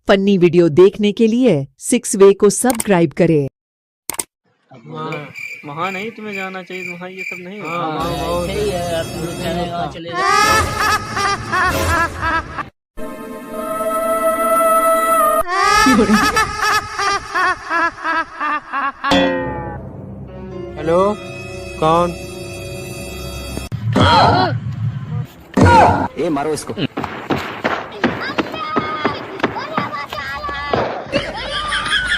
Funny video देखने के लिए 6 वे को सब्सक्राइब करें। वहाँ नहीं तुम्हें जाना चाहिए, वहाँ ये सब नहीं होता। सही है यार, तुम लोग चले वहाँ चले जाओ। हेलो, कौन? ए मारो इसको।